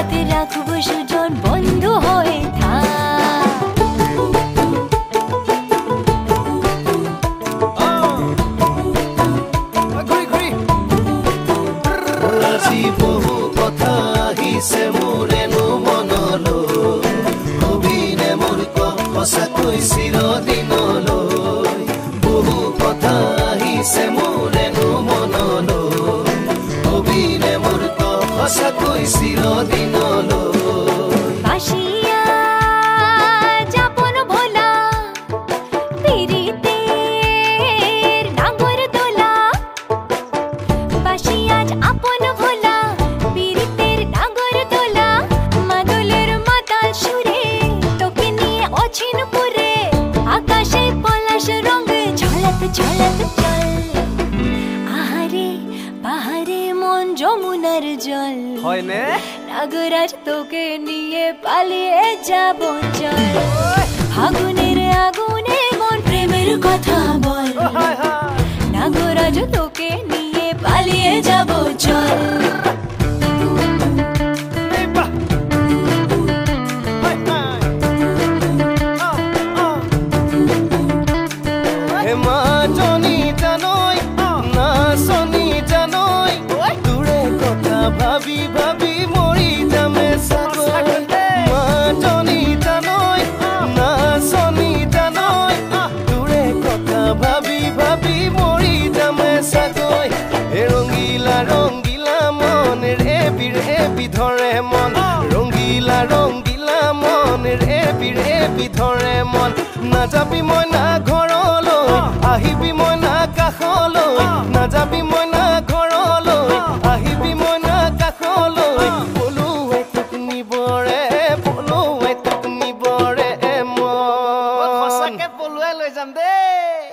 হাতে রাখবো সুজন বন্ধু হয়ে থাক আজি বহু কথা আহিছে মোৰেনো মনলৈ কবিনে মোৰ সঁচাকৈ চিৰদিনলৈ বহু কথা আহিছে মোৰেনো মনলৈ কবিনে মোৰ সঁচাকৈ চিৰদিনলৈ বাসিয়া যাপন ভোলা পিরিতের নাগর দোলা বাসিয়া আপন ভোলা পিরিতের নাগর দোলা মাদলের মাতাল সুরে তোকে নিয়ে অছিন পুরে আকাশে পলাশ রঙ ঝলক ঝলক চল আহারে বাহারে মন যমুনার জল হয়নে নাগরাজ তোকে নিয়ে পালিয়ে যাব চল ফাগুনের আগুনে মন প্রেমের কথা বল নাগরাজ তোকে নিয়ে পালিয়ে যাব চল মাজনী জানৈ নাচনী জানৈ তোৰে কথা ভাবি ভাবি মৰি যামে চাগৈ মাজনী জানৈ নাচনী জানৈ তোৰে কথা ভাবি ভাবি মৰি যামে চাগৈ ৰঙিলা ৰঙিলা মন ৰেবি ৰেবি ধৰে মন ৰঙিলা ৰঙিলা মন ৰেবি ৰেবি ধৰে মন নাযাবি মই না ঘৰলৈ আহিবি মই না কাষলৈ নাযাবি মই না ঘৰলৈ আহিবি মই না কাষলৈ পলুৱে তোক নিবৰে পলুৱে তোক নিবৰে মন সঁচাকে পলুৱাই লৈ যাম দেই